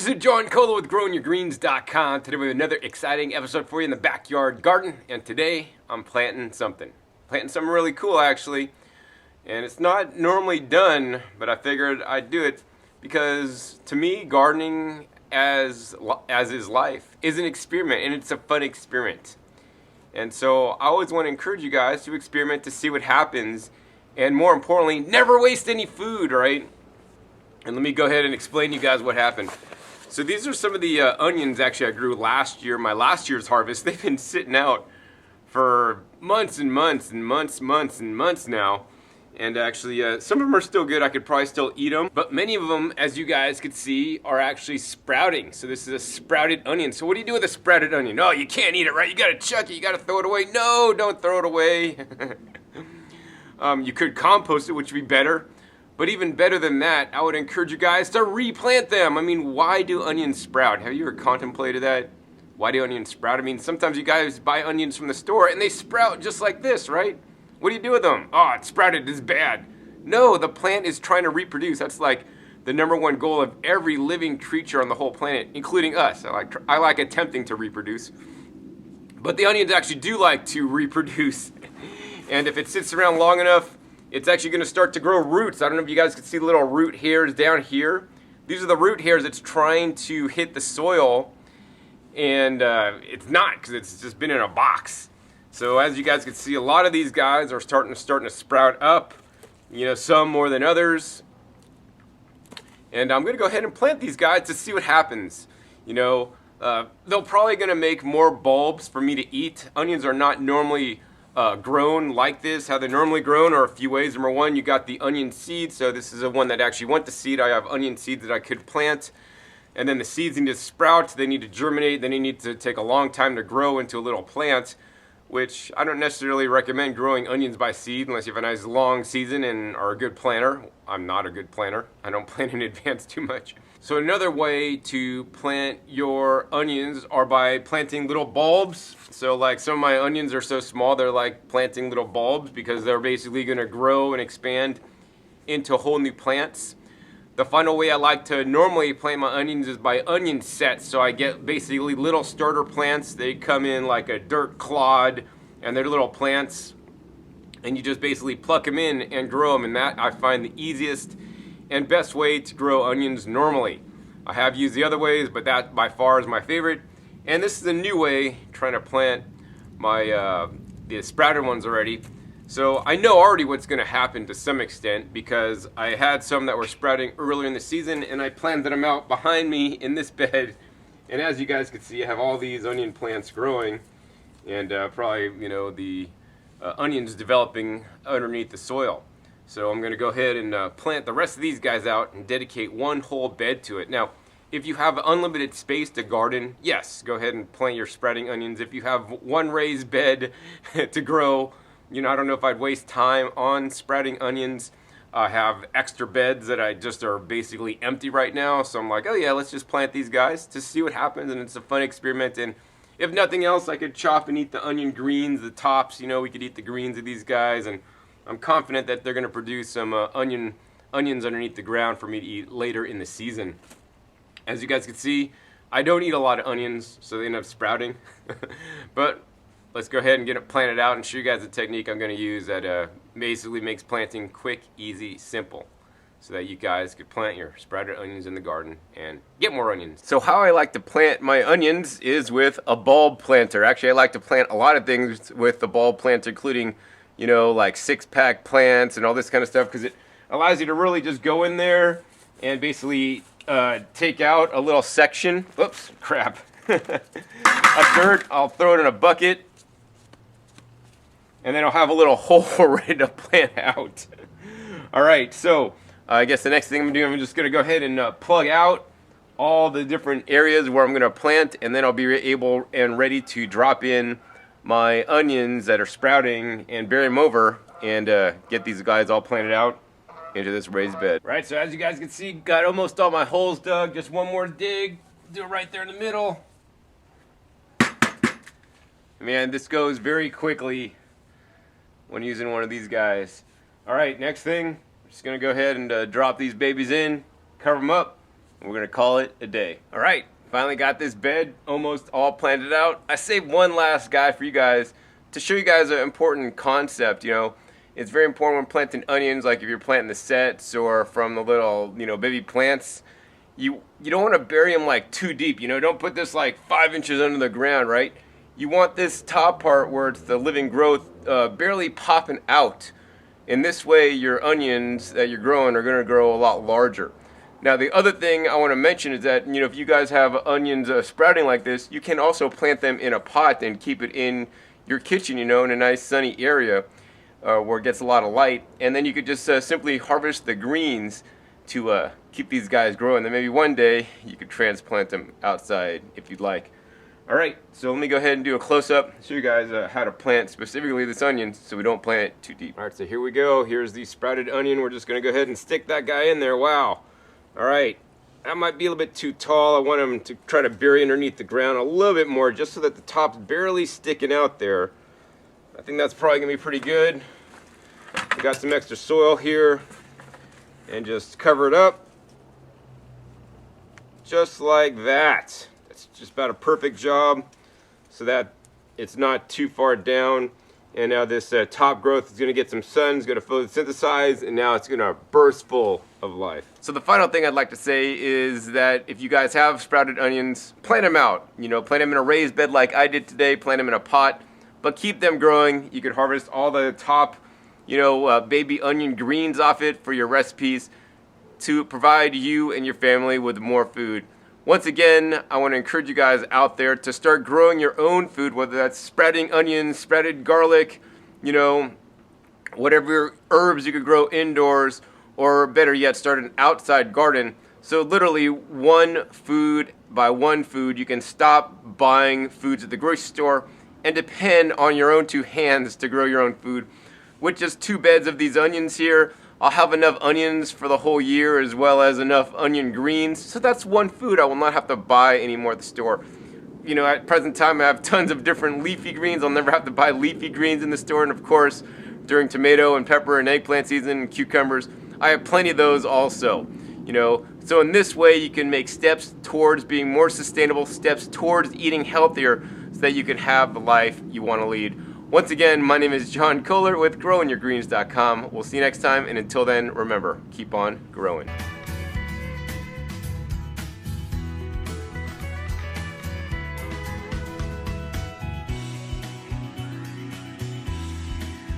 This is John Cola with GrowingYourGreens.com. Today we have another exciting episode for you in the backyard garden. And today I'm planting something. Planting something really cool actually. And it's not normally done, but I figured I'd do it because to me gardening as is life is an experiment, and it's a fun experiment. And so I always want to encourage you guys to experiment to see what happens. And more importantly, never waste any food, right? And let me go ahead and explain to you guys what happened. So these are some of the onions actually I grew last year, my last year's harvest. They've been sitting out for months and months and months and months now. And actually, some of them are still good. I could probably still eat them. But many of them, as you guys could see, are actually sprouting. So this is a sprouted onion. So what do you do with a sprouted onion? Oh, you can't eat it, right? You gotta chuck it, you gotta throw it away. No, don't throw it away. You could compost it, which would be better. But even better than that, I would encourage you guys to replant them. I mean, why do onions sprout? Have you ever contemplated that? Why do onions sprout? I mean, sometimes you guys buy onions from the store and they sprout just like this, right? What do you do with them? Oh, it sprouted, it's bad. No, the plant is trying to reproduce. That's like the #1 goal of every living creature on the whole planet, including us. I like attempting to reproduce. But the onions actually do like to reproduce. And if it sits around long enough, it's actually going to start to grow roots. I don't know if you guys can see the little root hairs down here. These are the root hairs that's trying to hit the soil, and it's not, because it's just been in a box. So as you guys can see, a lot of these guys are starting to sprout up. You know, some more than others. And I'm going to go ahead and plant these guys to see what happens. You know, they're probably going to make more bulbs for me to eat. Onions are not normally grown like this, how they're normally grown, or a few ways. Number one, you got the onion seed. So this is the one that actually went to seed. I have onion seeds that I could plant. And then the seeds need to sprout. They need to germinate. Then they need to take a long time to grow into a little plant, which I don't necessarily recommend growing onions by seed unless you have a nice long season and are a good planter. I'm not a good planter. I don't plant in advance too much. So another way to plant your onions are by planting little bulbs. So like some of my onions are so small, they're like planting little bulbs because they're basically going to grow and expand into whole new plants. The final way I like to normally plant my onions is by onion sets. So I get basically little starter plants. They come in like a dirt clod, and they're little plants. And you just basically pluck them in and grow them. And that I find the easiest and best way to grow onions normally. I have used the other ways, but that by far is my favorite. And this is a new way, trying to plant my the sprouted ones already. So I know already what's going to happen to some extent because I had some that were sprouting earlier in the season and I planted them out behind me in this bed. And as you guys can see, I have all these onion plants growing, and probably, you know, the onions developing underneath the soil. So I'm going to go ahead and plant the rest of these guys out and dedicate one whole bed to it. Now, if you have unlimited space to garden, yes, go ahead and plant your sprouting onions. If you have one raised bed to grow, you know, I don't know if I'd waste time on sprouting onions. I have extra beds that I just are basically empty right now. So I'm like, oh yeah, let's just plant these guys to see what happens. And it's a fun experiment. And if nothing else, I could chop and eat the onion greens, the tops. You know, we could eat the greens of these guys. And I'm confident that they're going to produce some onions underneath the ground for me to eat later in the season. As you guys can see, I don't eat a lot of onions, so they end up sprouting. But let's go ahead and get it planted out and show you guys the technique I'm going to use that basically makes planting quick, easy, simple, so that you guys could plant your sprouted onions in the garden and get more onions. So how I like to plant my onions is with a bulb planter. Actually, I like to plant a lot of things with the bulb planter, including, you know, like 6-pack plants and all this kind of stuff, because it allows you to really just go in there and basically take out a little section. Oops, crap. Of dirt. I'll throw it in a bucket, and then I'll have a little hole ready to plant out. All right, so I guess the next thing I'm doing, I'm just going to go ahead and plug out all the different areas where I'm going to plant, and then I'll be able and ready to drop in my onions that are sprouting and bury them over and get these guys all planted out into this raised bed. Right, so as you guys can see, got almost all my holes dug. Just one more dig. Do it right there in the middle. Man, this goes very quickly when using one of these guys. All right, next thing, we're just gonna go ahead and drop these babies in, cover them up, We're gonna call it a day. All right, finally got this bed almost all planted out. I saved one last guy for you guys to show you guys an important concept. It's very important when planting onions, like if you're planting the sets or from the little, baby plants. You don't want to bury them like too deep. Don't put this like 5 inches under the ground, right? You want this top part where it's the living growth barely popping out. In this way, your onions that you're growing are going to grow a lot larger. Now, the other thing I want to mention is that, if you guys have onions sprouting like this, you can also plant them in a pot and keep it in your kitchen, in a nice sunny area where it gets a lot of light. And then you could just simply harvest the greens to keep these guys growing. Then maybe one day you could transplant them outside if you'd like. All right, so let me go ahead and do a close-up, show you guys how to plant specifically this onion so we don't plant it too deep. All right, so here we go. Here's the sprouted onion. We're just going to go ahead and stick that guy in there. Wow. All right, that might be a little bit too tall. I want him to try to bury underneath the ground a little bit more just so that the top's barely sticking out there. I think that's probably going to be pretty good. We got some extra soil here and just cover it up just like that. That's just about a perfect job so that it's not too far down. And now this top growth is going to get some sun, it's going to photosynthesize, and now it's going to burst full of life. So the final thing I'd like to say is that if you guys have sprouted onions, plant them out. Plant them in a raised bed like I did today, plant them in a pot, but keep them growing. You could harvest all the top, baby onion greens off it for your recipes to provide you and your family with more food. Once again, I want to encourage you guys out there to start growing your own food, whether that's sprouting onions, sprouted garlic, whatever herbs you could grow indoors, or better yet, start an outside garden. So literally one food by one food, you can stop buying foods at the grocery store and depend on your own two hands to grow your own food. With just 2 beds of these onions here, I'll have enough onions for the whole year as well as enough onion greens. So that's one food I will not have to buy anymore at the store. At present time I have tons of different leafy greens. I'll never have to buy leafy greens in the store. And of course, during tomato and pepper and eggplant season and cucumbers, I have plenty of those also. So in this way you can make steps towards being more sustainable, steps towards eating healthier so that you can have the life you want to lead. Once again, my name is John Kohler with growingyourgreens.com. We'll see you next time, and until then, remember, keep on growing.